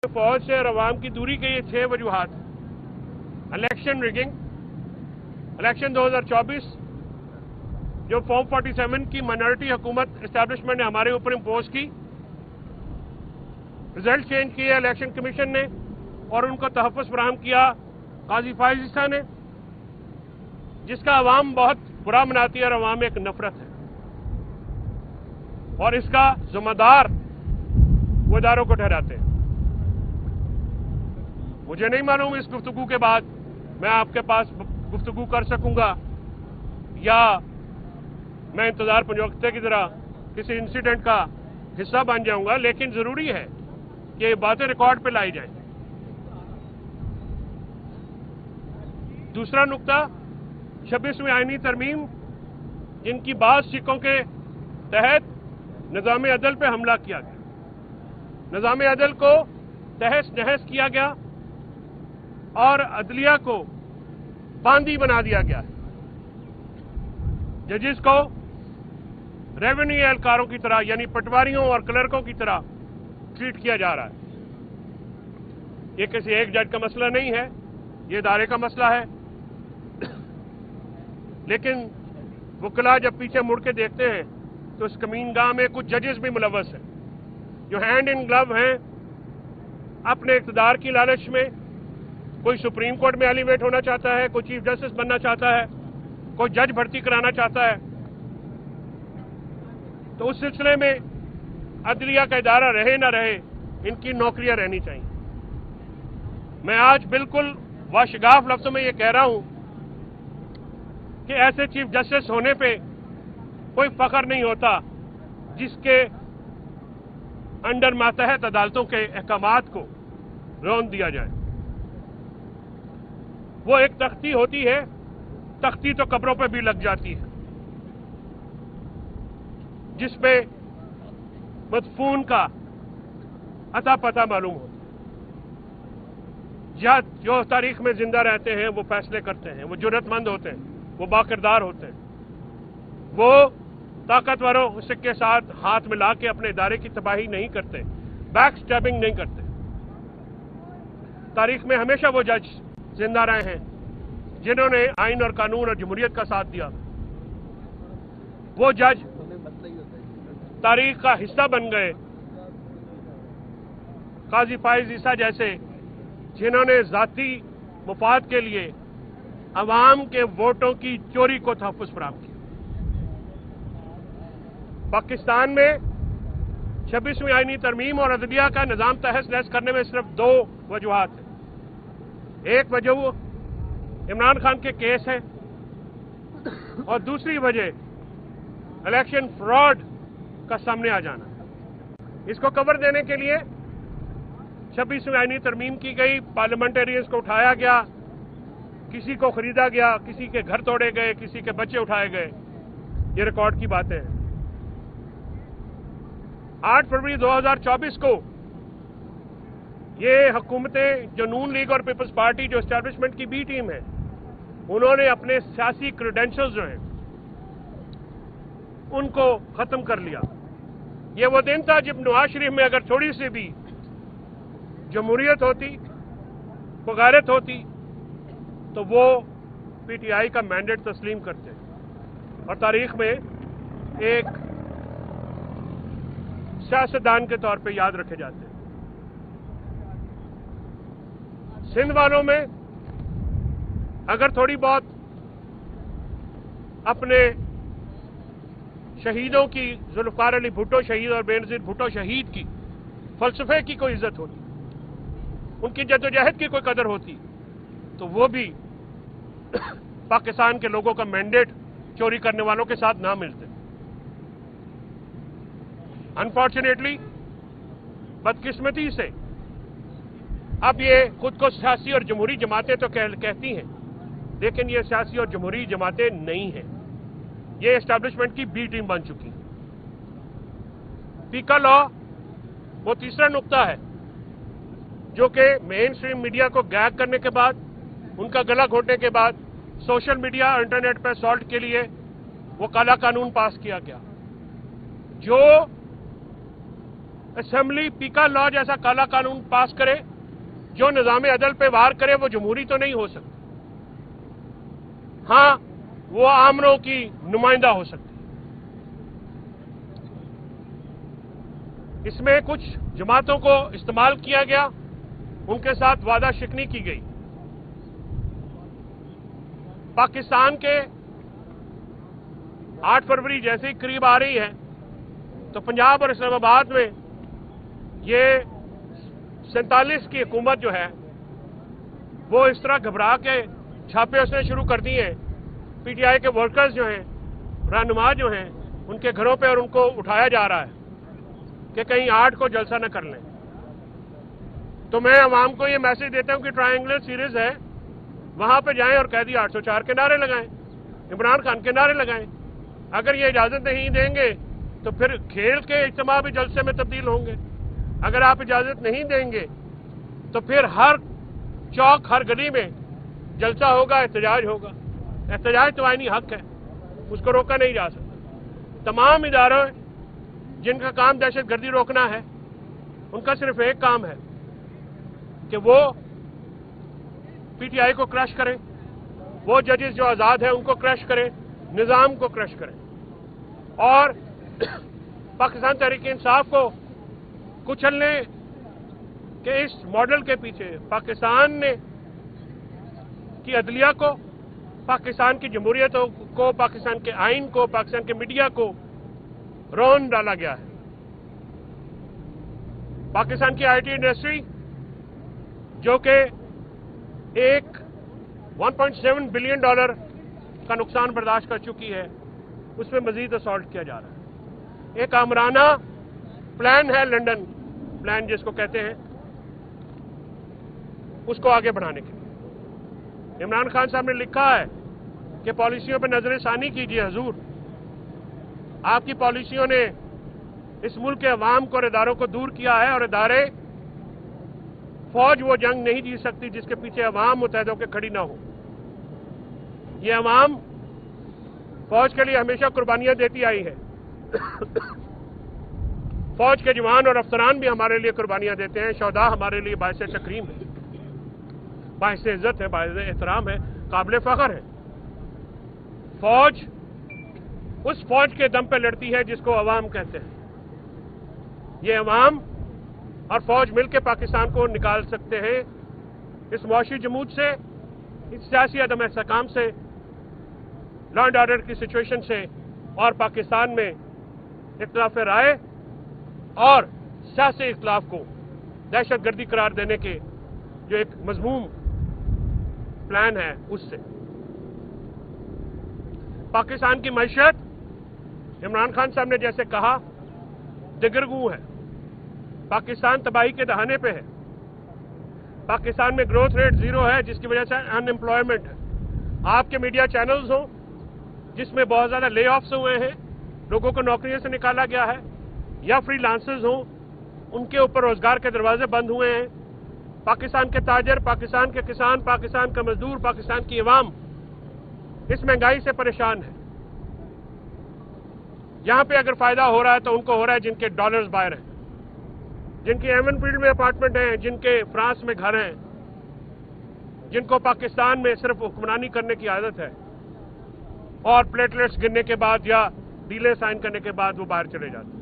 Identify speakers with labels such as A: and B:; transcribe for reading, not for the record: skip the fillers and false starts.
A: फौज से और अवाम की दूरी के ये 6 वजूहात। इलेक्शन रिगिंग, इलेक्शन 2024 जो फॉर्म 47 की माइनॉरिटी हुकूमत एस्टैब्लिशमेंट ने हमारे ऊपर इम्पोज की, रिजल्ट चेंज किए इलेक्शन कमीशन ने और उनको तहफ़्फ़ुज़ फराहम किया काजी फाइज़ ईसा ने, जिसका अवाम बहुत बुरा मनाती है और अवाम में एक नफरत है और इसका जिम्मेदार वो इदारों को ठहराते हैं। मुझे नहीं मालूम इस गुफ्तगू के बाद मैं आपके पास गुफ्तगू कर सकूंगा या मैं इंतजार पंजोक्ते की तरह किसी इंसिडेंट का हिस्सा बन जाऊंगा, लेकिन जरूरी है कि ये बातें रिकॉर्ड पे लाई जाएं। दूसरा नुक्ता, 26वीं आईनी तरमीम जिनकी बाज़ शिकों के तहत निज़ाम अदल पे हमला किया गया, निज़ाम अदल को तहस नहस किया गया और अदलिया को बांदी बना दिया गया है। जजिस को रेवेन्यू एहलकारों की तरह यानी पटवारियों और क्लर्कों की तरह ट्रीट किया जा रहा है। ये किसी एक जज का मसला नहीं है, ये इदारे का मसला है। लेकिन वकला जब पीछे मुड़ के देखते हैं तो इस कमीनगाह में कुछ जजेस भी मुलव्वस हैं जो हैंड इन ग्लव हैं अपने इक़्तिदार की लालच में। कोई सुप्रीम कोर्ट में एलिवेट होना चाहता है, कोई चीफ जस्टिस बनना चाहता है, कोई जज भर्ती कराना चाहता है। तो उस सिलसिले में अदलिया का इदारा रहे ना रहे, इनकी नौकरियां रहनी चाहिए। मैं आज बिल्कुल वाशगाफ लफ्जों में ये कह रहा हूं कि ऐसे चीफ जस्टिस होने पे कोई फख्र नहीं होता जिसके अंडर मातहत अदालतों के अहकामात को रौंद दिया जाए। वो एक तख्ती होती है, तख्ती तो कब्रों पे भी लग जाती है, जिसपे मदफून का अता पता मालूम होता है। या जो तारीख में जिंदा रहते हैं वो फैसले करते हैं, वो जुर्रतमंद होते हैं, वो बाकिरदार होते हैं, वो ताकतवरों के साथ हाथ मिला के अपने इदारे की तबाही नहीं करते, बैक स्टैबिंग नहीं करते। तारीख में हमेशा वो जज जिंदा रहे हैं जिन्होंने आइन और कानून और जमहूरियत का साथ दिया। वो जज तारीख का हिस्सा बन गए, काजी फाइज़ ईसा जैसे, जिन्होंने जाती मुफाद के लिए अवाम के वोटों की चोरी को तहफ़्फ़ुज़ फराहम किया। पाकिस्तान में 26वीं आईनी तरमीम और अदलिया का निज़ाम तहस नहस करने में सिर्फ 2 वजूहात हैं। एक वजह इमरान खान के केस है और दूसरी वजह इलेक्शन फ्रॉड का सामने आ जाना। इसको कवर देने के लिए 26वीं आईनी तरमीम की गई, पार्लियामेंटेरियंस को उठाया गया, किसी को खरीदा गया, किसी के घर तोड़े गए, किसी के बच्चे उठाए गए। ये रिकॉर्ड की बातें हैं। 8 फरवरी 2024 को ये हुकूमतें, जो नून लीग और पीपल्स पार्टी जो एस्टैब्लिशमेंट की बी टीम है, उन्होंने अपने सियासी क्रेडेंशियल्स जो हैं उनको खत्म कर लिया। ये वो दिन था जब नवाज शरीफ में अगर थोड़ी सी भी जमहूरियत होती, बगारत होती, तो वो पीटीआई का मैंडेट तस्लीम करते और तारीख में एक सियासतदान के तौर पे याद रखे जाते हैं। सिंध वालों में अगर थोड़ी बहुत अपने शहीदों की, जुल्फ़िकार अली भुट्टो शहीद और बेनज़ीर भुट्टो शहीद की फलसफे की कोई इज्जत होती, उनकी जद्दोजहद की कोई कदर होती, तो वो भी पाकिस्तान के लोगों का मैंडेट चोरी करने वालों के साथ ना मिलते। अनफॉर्चुनेटली, बदकिस्मती से अब ये खुद को सियासी और जमहूरी जमातें तो कहती हैं, लेकिन ये सियासी और जमहूरी जमातें नहीं हैं। ये एस्टैब्लिशमेंट की बी टीम बन चुकी है। पीका लॉ वो तीसरा नुक्ता है जो कि मेन स्ट्रीम मीडिया को गैग करने के बाद, उनका गला घोटने के बाद सोशल मीडिया और इंटरनेट पर असॉल्ट के लिए वो काला कानून पास किया गया, जो असेंबली पीका लॉ जैसा काला कानून पास करे जो निजाम अदल पे वार करे, वो जमहूरी तो नहीं हो सकती। हाँ, वो आमरों की नुमाइंदा हो सकती। इसमें कुछ जमातों को इस्तेमाल किया गया, उनके साथ वादा शिकनी की गई। पाकिस्तान के 8 फरवरी जैसे ही करीब आ रही है तो पंजाब और इस्लामाबाद में ये 47 की हुकूमत जो है वो इस तरह घबरा के छापे उसने शुरू कर दिए हैं। पीटीआई के वर्कर्स जो हैं, रहनुमा जो हैं, उनके घरों पे और उनको उठाया जा रहा है कि कहीं 8 को जलसा न कर लें। तो मैं आवाम को ये मैसेज देता हूं कि ट्रायंगुलर सीरीज है, वहां पे जाएं और कैदी 804 के नारे लगाएं, इमरान खान के नारे लगाएं। अगर ये इजाजत नहीं देंगे तो फिर खेल के इज्तिमा भी जलसे में तब्दील होंगे। अगर आप इजाजत नहीं देंगे तो फिर हर चौक, हर गली में जलसा होगा, एहतजाज होगा। एहतजाज तो आईनी हक है, उसको रोका नहीं जा सकता। तमाम इदारों जिनका काम दहशतगर्दी रोकना है, उनका सिर्फ एक काम है कि वो पीटीआई को क्रश करें, वो जजेस जो आजाद हैं उनको क्रश करें, निजाम को क्रश करें और पाकिस्तान तहरीक इंसाफ को कुचलने के इस मॉडल के पीछे पाकिस्तान ने की अदलिया को, पाकिस्तान की जमहूरियत को, पाकिस्तान के आइन को, पाकिस्तान के मीडिया को रौन डाला गया है। पाकिस्तान की आईटी इंडस्ट्री जो कि एक $1.7 बिलियन का नुकसान बर्दाश्त कर चुकी है, उसमें मजीद असॉल्ट किया जा रहा है। एक आमराना प्लान है, लंदन प्लान जिसको कहते हैं, उसको आगे बढ़ाने के लिए इमरान खान साहब ने लिखा है कि पॉलिसियों पर नजरसानी कीजिए हुजूर। आपकी पॉलिसियों ने इस मुल्क के अवाम को और इदारों को दूर किया है, और इदारे, फौज वो जंग नहीं जीत सकती जिसके पीछे अवाम मुतहद होकर खड़ी ना हो। ये अवाम फौज के लिए हमेशा कुर्बानियां देती आई है। फौज के जवान और अफसरान भी हमारे लिए कुर्बानियां देते हैं। शौदा हमारे लिए बाइस तकरीम है, बाइस इज्जत है, बाइस एहतराम है, काबिल फख्र है। फौज उस फौज के दम पे लड़ती है जिसको अवाम कहते हैं। ये अवाम और फौज मिलकर पाकिस्तान को निकाल सकते हैं इस मुआशी जमूद से, इस सियासी अदम इस्तेहकाम से, लॉ एंड ऑर्डर की सिचुएशन से, और पाकिस्तान में इख्तिलाफ राय और सियासी इख्तिलाफ को दहशतगर्दी करार देने के जो एक मजमूम प्लान है उससे। पाकिस्तान की मईशत, इमरान खान साहब ने जैसे कहा, दिगरगू है। पाकिस्तान तबाही के दहाने पे है। पाकिस्तान में ग्रोथ रेट 0 है, जिसकी वजह से अनएम्प्लॉयमेंट है। आपके मीडिया चैनल्स हों जिसमें बहुत ज्यादा ले ऑफ्स हुए हैं, लोगों को नौकरियों से निकाला गया है, या फ्रीलांसर्स हों, उनके ऊपर रोजगार के दरवाजे बंद हुए हैं। पाकिस्तान के ताजर, पाकिस्तान के किसान, पाकिस्तान का मजदूर, पाकिस्तान की अवाम इस महंगाई से परेशान है। यहां पे अगर फायदा हो रहा है तो उनको हो रहा है जिनके डॉलर्स बाहर हैं, जिनके एवनफील्ड में अपार्टमेंट हैं, जिनके फ्रांस में घर हैं, जिनको पाकिस्तान में सिर्फ हुक्मरानी करने की आदत है और प्लेटलेट्स गिरने के बाद या डीलें साइन करने के बाद वो बाहर चले जाते हैं।